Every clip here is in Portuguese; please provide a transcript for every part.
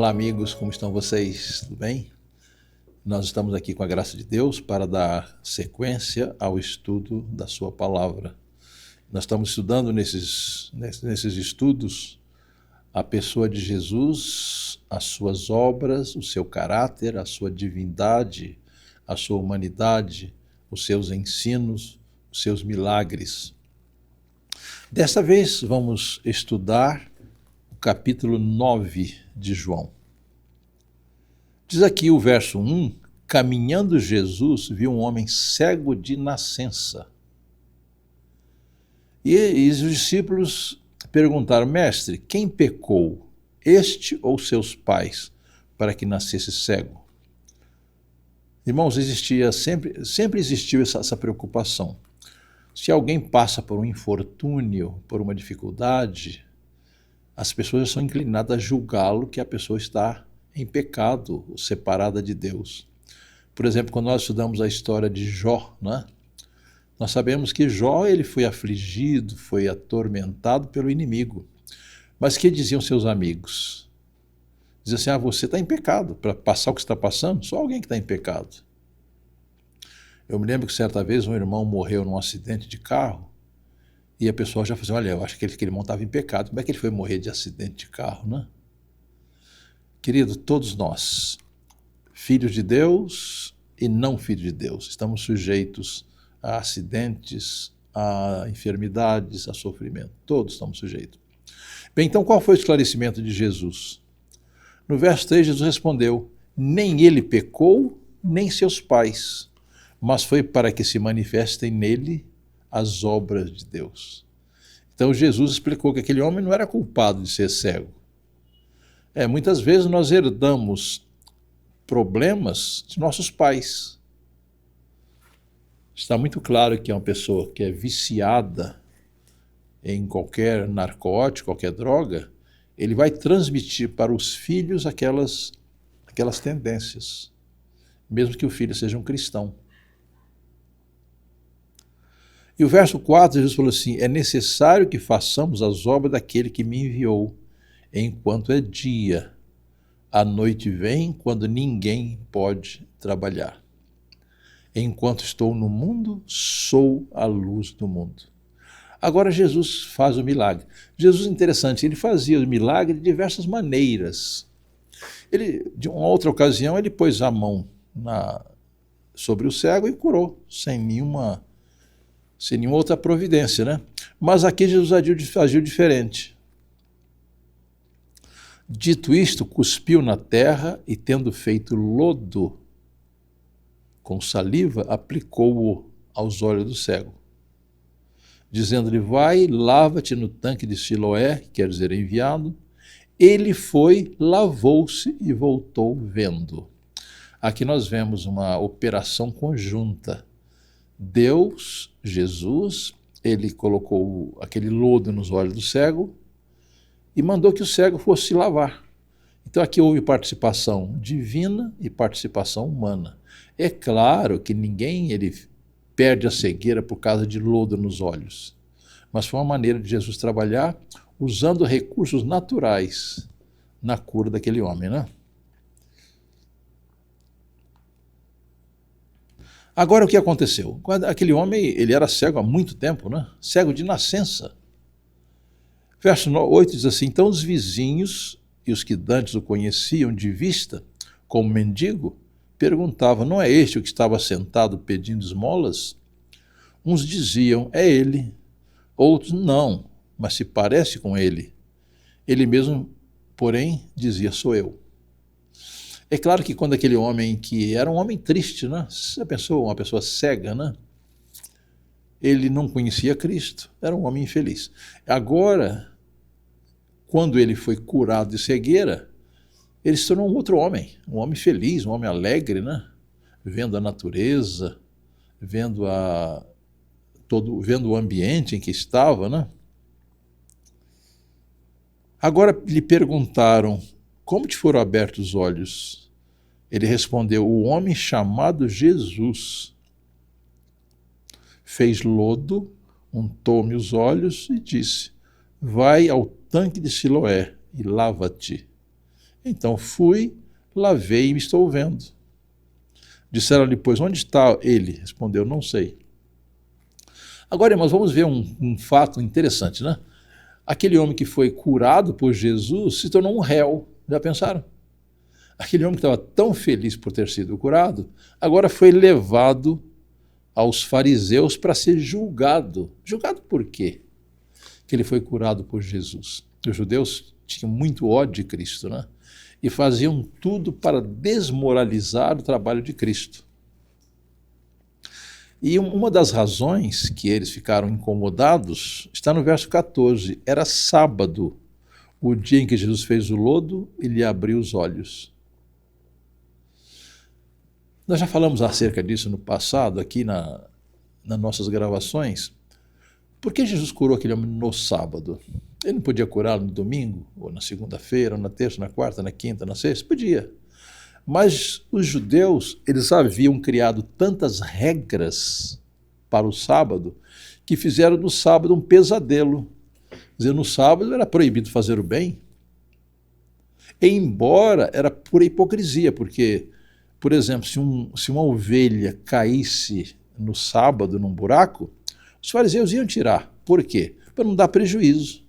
Olá amigos, como estão vocês? Tudo bem? Nós estamos aqui com a graça de Deus para dar sequência ao estudo da sua palavra. Nós estamos estudando nesses estudos a pessoa de Jesus, as suas obras, o seu caráter, a sua divindade, a sua humanidade, os seus ensinos, os seus milagres. Desta vez vamos estudar o capítulo 9 de João. Diz aqui o verso 1, caminhando Jesus viu um homem cego de nascença. E os discípulos perguntaram, mestre, quem pecou, este ou seus pais, para que nascesse cego? Irmãos, sempre existiu essa preocupação. Se alguém passa por um infortúnio, por uma dificuldade, as pessoas são inclinadas a julgá-lo que a pessoa está em pecado, separada de Deus. Por exemplo, quando nós estudamos a história de Jó, né? Nós sabemos que Jó ele foi afligido, foi atormentado pelo inimigo. Mas o que diziam seus amigos? Diziam assim, você está em pecado, para passar o que você está passando, só alguém que está em pecado. Eu me lembro que certa vez um irmão morreu num acidente de carro, e a pessoa já falou assim, olha, eu acho que aquele irmão estava em pecado, como é que ele foi morrer de acidente de carro, né? Querido, todos nós, filhos de Deus e não filhos de Deus, estamos sujeitos a acidentes, a enfermidades, a sofrimento. Todos estamos sujeitos. Bem, então qual foi o esclarecimento de Jesus? No verso 3, Jesus respondeu, nem ele pecou, nem seus pais, mas foi para que se manifestem nele as obras de Deus. Então Jesus explicou que aquele homem não era culpado de ser cego. Muitas vezes nós herdamos problemas de nossos pais. Está muito claro que é uma pessoa que é viciada em qualquer narcótico, qualquer droga, ele vai transmitir para os filhos aquelas tendências, mesmo que o filho seja um cristão. E o verso 4, Jesus falou assim, é necessário que façamos as obras daquele que me enviou, enquanto é dia. A noite vem quando ninguém pode trabalhar. Enquanto estou no mundo, sou a luz do mundo. Agora Jesus faz o milagre. Jesus, interessante, ele fazia o milagre de diversas maneiras. De uma outra ocasião, ele pôs a mão sobre o cego e curou, sem nenhuma outra providência, né? Mas aqui Jesus agiu diferente. Dito isto, cuspiu na terra e, tendo feito lodo com saliva, aplicou-o aos olhos do cego, dizendo-lhe, vai, lava-te no tanque de Siloé, que quer dizer enviado. Ele foi, lavou-se e voltou vendo. Aqui nós vemos uma operação conjunta. Deus, Jesus, ele colocou aquele lodo nos olhos do cego e mandou que o cego fosse se lavar. Então aqui houve participação divina e participação humana. É claro que ninguém perde a cegueira por causa de lodo nos olhos, mas foi uma maneira de Jesus trabalhar usando recursos naturais na cura daquele homem, né? Agora o que aconteceu? Aquele homem, ele era cego há muito tempo, né? Cego de nascença. Verso 8 diz assim, então os vizinhos e os que dantes o conheciam de vista, como mendigo, perguntavam, não é este o que estava sentado pedindo esmolas? Uns diziam, é ele. Outros, não, mas se parece com ele. Ele mesmo, porém, dizia, sou eu. É claro que quando aquele homem, que era um homem triste, né? Você pensou, uma pessoa cega, né? Ele não conhecia Cristo, era um homem infeliz. Agora, quando ele foi curado de cegueira, ele se tornou um outro homem, um homem feliz, um homem alegre, né? Vendo a natureza, vendo o ambiente em que estava, né? Agora lhe perguntaram, como te foram abertos os olhos? Ele respondeu, o homem chamado Jesus fez lodo, untou-me os olhos e disse, vai ao tanque de Siloé e lava-te. Então fui, lavei e me estou vendo. Disseram-lhe, pois, onde está ele? Respondeu, não sei. Agora, irmãos, vamos ver um fato interessante, né? Aquele homem que foi curado por Jesus se tornou um réu. Já pensaram? Aquele homem que estava tão feliz por ter sido curado, agora foi levado aos fariseus para ser julgado. Julgado por quê? Que ele foi curado por Jesus. Os judeus tinham muito ódio de Cristo, né? E faziam tudo para desmoralizar o trabalho de Cristo. E uma das razões que eles ficaram incomodados está no verso 14. Era sábado, o dia em que Jesus fez o lodo e lhe abriu os olhos. Nós já falamos acerca disso no passado, aqui nas nossas gravações. Por que Jesus curou aquele homem no sábado? Ele não podia curá-lo no domingo, ou na segunda-feira, ou na terça, na quarta, na quinta, na sexta? Podia. Mas os judeus, eles haviam criado tantas regras para o sábado, que fizeram do sábado um pesadelo. Quer dizer, no sábado era proibido fazer o bem, embora era pura hipocrisia, porque, por exemplo, se uma ovelha caísse no sábado num buraco, os fariseus iam tirar. Por quê? Para não dar prejuízo.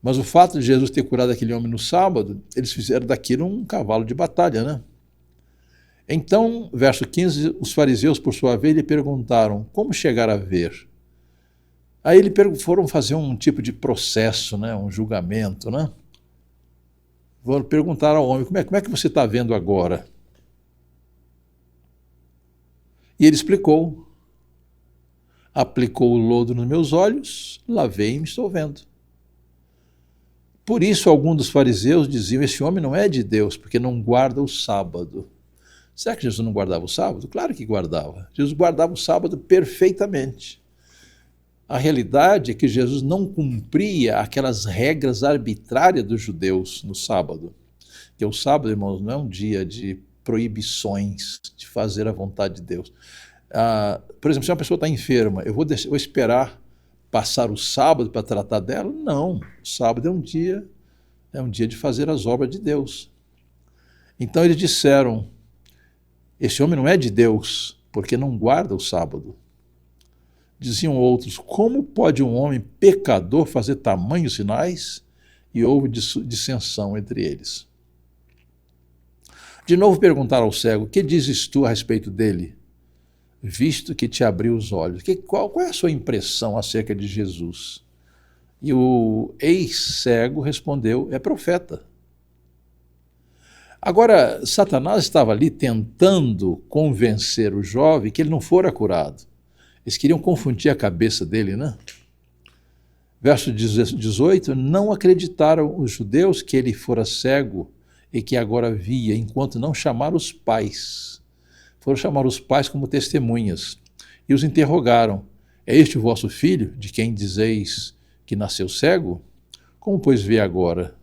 Mas o fato de Jesus ter curado aquele homem no sábado, eles fizeram daquilo um cavalo de batalha, né? Então, verso 15, os fariseus, por sua vez, lhe perguntaram, como chegar a ver? Aí foram fazer um tipo de processo, né? Um julgamento, né? Vão perguntar ao homem, como é que você está vendo agora? E ele explicou. Aplicou o lodo nos meus olhos, lavei e me estou vendo. Por isso, alguns dos fariseus diziam, esse homem não é de Deus, porque não guarda o sábado. Será que Jesus não guardava o sábado? Claro que guardava. Jesus guardava o sábado perfeitamente. A realidade é que Jesus não cumpria aquelas regras arbitrárias dos judeus no sábado. Porque o sábado, irmãos, não é um dia de proibições, de fazer a vontade de Deus. Por exemplo, se uma pessoa está enferma, eu vou esperar passar o sábado para tratar dela? Não, o sábado é um dia de fazer as obras de Deus. Então eles disseram, esse homem não é de Deus, porque não guarda o sábado. Diziam outros, como pode um homem pecador fazer tamanhos sinais? E houve dissensão entre eles. De novo perguntaram ao cego, que dizes tu a respeito dele? Visto que te abriu os olhos. Qual é a sua impressão acerca de Jesus? E o ex-cego respondeu, é profeta. Agora, Satanás estava ali tentando convencer o jovem que ele não fora curado. Eles queriam confundir a cabeça dele, né? Verso 18, não acreditaram os judeus que ele fora cego e que agora via, enquanto não chamaram os pais. Foram chamar os pais como testemunhas e os interrogaram, é este o vosso filho, de quem dizeis que nasceu cego? Como, pois, vê agora?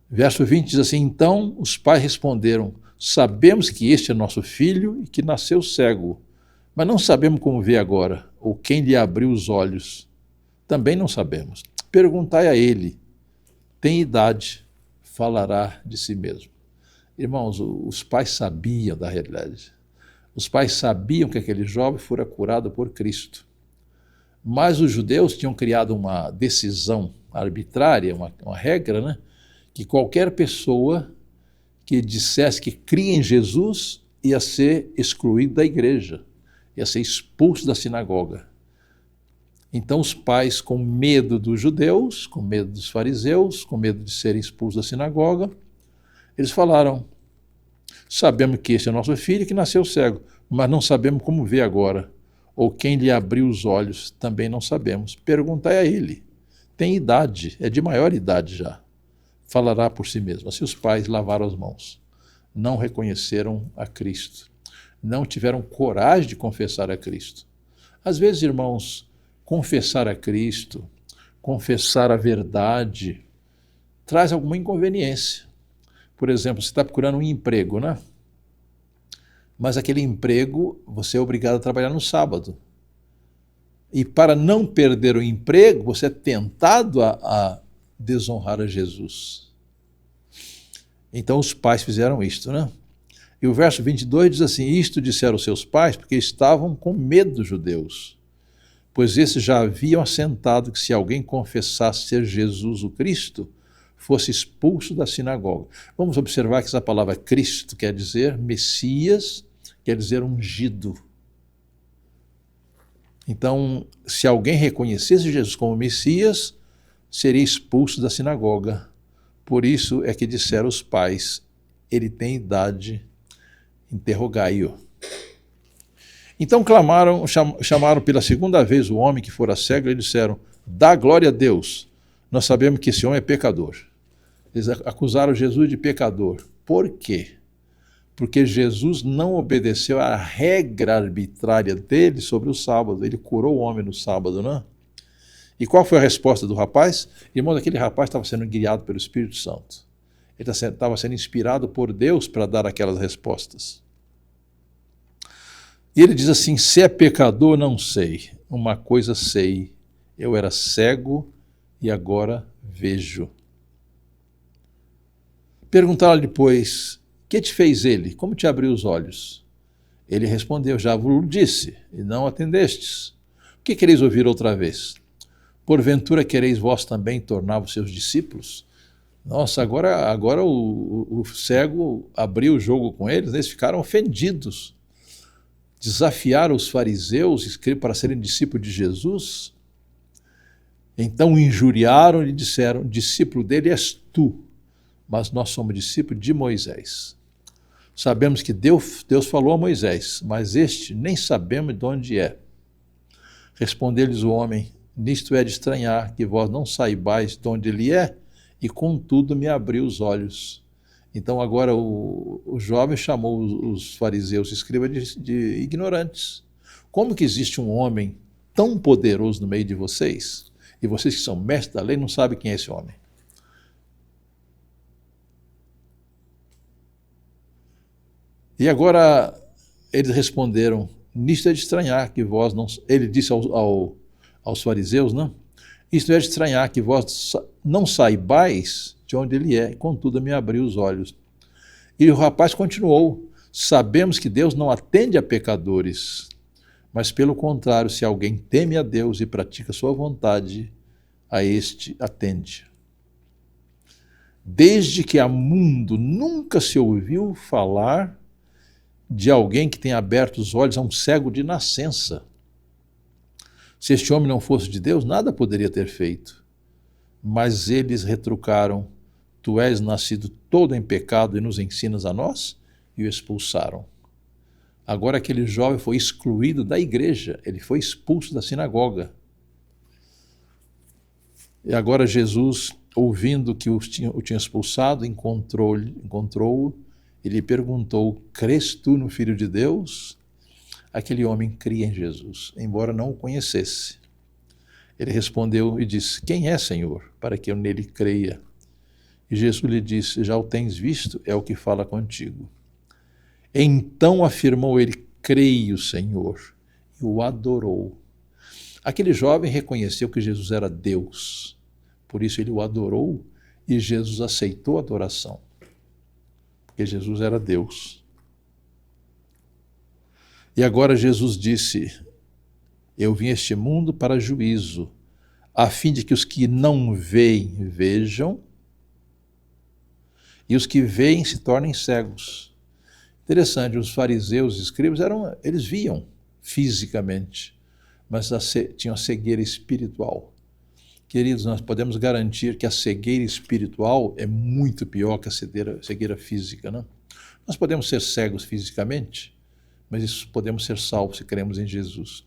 Verso 20 diz assim, então os pais responderam, sabemos que este é nosso filho e que nasceu cego, mas não sabemos como vê agora, ou quem lhe abriu os olhos. Também não sabemos. Perguntai a ele, tem idade, falará de si mesmo. Irmãos, os pais sabiam da realidade. Os pais sabiam que aquele jovem fora curado por Cristo. Mas os judeus tinham criado uma decisão arbitrária, uma regra, né? Que qualquer pessoa que dissesse que cria em Jesus ia ser excluído da igreja, ia ser expulso da sinagoga. Então os pais, com medo dos judeus, com medo dos fariseus, com medo de serem expulsos da sinagoga, eles falaram, sabemos que este é nosso filho que nasceu cego, mas não sabemos como vê agora, ou quem lhe abriu os olhos, também não sabemos. Perguntai a ele, tem idade, é de maior idade já, falará por si mesmo. Assim os pais lavaram as mãos, não reconheceram a Cristo, não tiveram coragem de confessar a Cristo. Às vezes, irmãos, confessar a Cristo, confessar a verdade, traz alguma inconveniência. Por exemplo, você está procurando um emprego, né? Mas aquele emprego, você é obrigado a trabalhar no sábado. E para não perder o emprego, você é tentado a desonrar a Jesus. Então os pais fizeram isto, né? E o verso 22 diz assim: isto disseram seus pais porque estavam com medo dos judeus, pois esses já haviam assentado que se alguém confessasse ser Jesus o Cristo, fosse expulso da sinagoga. Vamos observar que essa palavra Cristo quer dizer Messias, quer dizer ungido. Então, se alguém reconhecesse Jesus como Messias, seria expulso da sinagoga. Por isso é que disseram os pais: ele tem idade, interrogai-o. Então chamaram pela segunda vez o homem que fora cego e disseram: dá glória a Deus, nós sabemos que esse homem é pecador. Eles acusaram Jesus de pecador. Por quê? Porque Jesus não obedeceu à regra arbitrária dele sobre o sábado. Ele curou o homem no sábado, não é? E qual foi a resposta do rapaz? Irmão, aquele rapaz estava sendo guiado pelo Espírito Santo. Ele estava sendo inspirado por Deus para dar aquelas respostas. E ele diz assim: se é pecador, não sei. Uma coisa sei, eu era cego e agora vejo. Perguntaram depois: que te fez ele? Como te abriu os olhos? Ele respondeu: já vos disse, e não atendestes. O que quereis ouvir outra vez? Porventura quereis vós também tornar-vos seus discípulos? Nossa, agora o cego abriu o jogo com eles, eles ficaram ofendidos. Desafiaram os fariseus para serem discípulos de Jesus. Então injuriaram e disseram: discípulo dele és tu, mas nós somos discípulos de Moisés. Sabemos que Deus falou a Moisés, mas este nem sabemos de onde é. Respondeu-lhes o homem: nisto é de estranhar que vós não saibais de onde ele é, e contudo me abriu os olhos. Então agora o jovem chamou os fariseus e escribas de ignorantes. Como que existe um homem tão poderoso no meio de vocês, e vocês que são mestres da lei não sabem quem é esse homem? E agora eles responderam: nisto é de estranhar que vós não... Ele disse aos fariseus, não? Isto é de estranhar que vós não saibais de onde ele é, contudo me abriu os olhos. E o rapaz continuou: sabemos que Deus não atende a pecadores, mas pelo contrário, se alguém teme a Deus e pratica sua vontade, a este atende. Desde que há mundo nunca se ouviu falar de alguém que tenha aberto os olhos a um cego de nascença. Se este homem não fosse de Deus, nada poderia ter feito. Mas eles retrucaram: tu és nascido todo em pecado e nos ensinas a nós? E o expulsaram. Agora aquele jovem foi excluído da igreja, ele foi expulso da sinagoga. E agora Jesus, ouvindo que o tinha expulsado, encontrou-o e lhe perguntou: crês tu no Filho de Deus? Aquele homem cria em Jesus, embora não o conhecesse. Ele respondeu e disse: quem é, Senhor, para que eu nele creia? E Jesus lhe disse: já o tens visto, é o que fala contigo. Então afirmou ele: creio, Senhor, e o adorou. Aquele jovem reconheceu que Jesus era Deus, por isso ele o adorou e Jesus aceitou a adoração, porque Jesus era Deus. E agora Jesus disse: eu vim a este mundo para juízo, a fim de que os que não veem vejam, e os que veem se tornem cegos. Interessante, os fariseus e escribas eles viam fisicamente, mas tinham a cegueira espiritual. Queridos, nós podemos garantir que a cegueira espiritual é muito pior que a cegueira física, não? Nós podemos ser cegos fisicamente, mas isso podemos ser salvos se cremos em Jesus.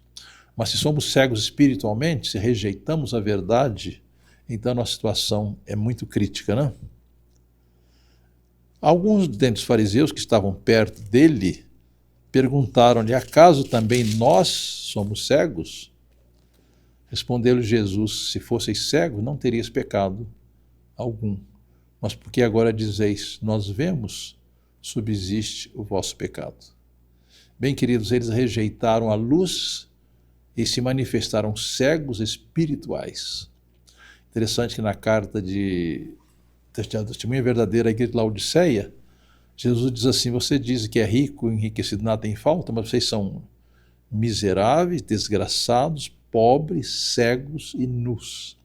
Mas se somos cegos espiritualmente, se rejeitamos a verdade, então a nossa situação é muito crítica, não? Alguns dentre os fariseus que estavam perto dele perguntaram-lhe: acaso também nós somos cegos? Respondeu-lhe Jesus: se fosseis cegos, não terias pecado algum. Mas porque agora dizeis: nós vemos, subsiste o vosso pecado. Bem, queridos, eles rejeitaram a luz e se manifestaram cegos espirituais. Interessante que na carta de testemunha verdadeira à igreja de Laodiceia, Jesus diz assim: você diz que é rico, enriquecido, nada tem falta, mas vocês são miseráveis, desgraçados, pobres, cegos e nus.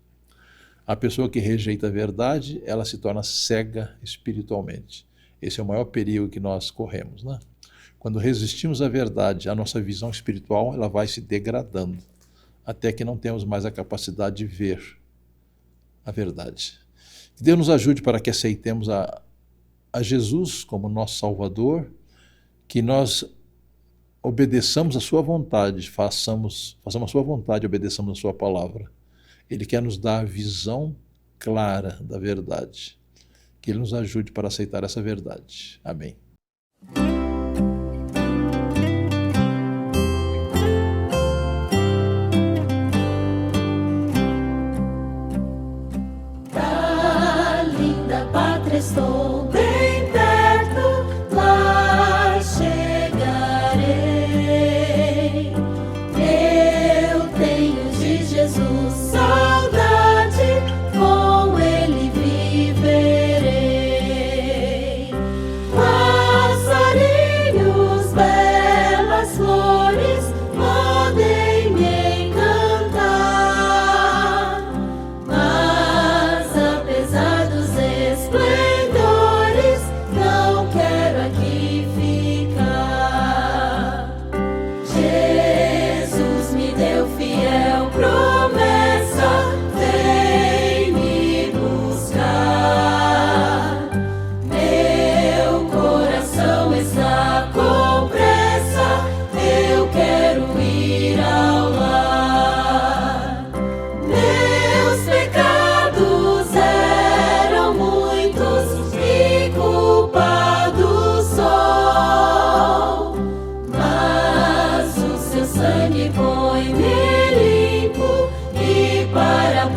A pessoa que rejeita a verdade, ela se torna cega espiritualmente. Esse é o maior perigo que nós corremos, né? Quando resistimos à verdade, a nossa visão espiritual ela vai se degradando, até que não temos mais a capacidade de ver a verdade. Que Deus nos ajude para que aceitemos a Jesus como nosso Salvador, que nós obedeçamos a sua vontade, façamos a sua vontade, obedeçamos a sua palavra. Ele quer nos dar a visão clara da verdade. Que Ele nos ajude para aceitar essa verdade. Amém. Da linda pátria estou bem perto, lá chegarei. Eu tenho de Jesus saudade, com Ele viverei. Passarinhos, belas flores, podem me encantar, mas apesar dos esplendores, não quero aqui ficar. Jesus me deu fiel promessa, vem me buscar. Meu coração está com pressa, eu quero ir ao lar. Meus pecados eram muitos e culpado sou, mas o seu sangue põe-me limpo e para a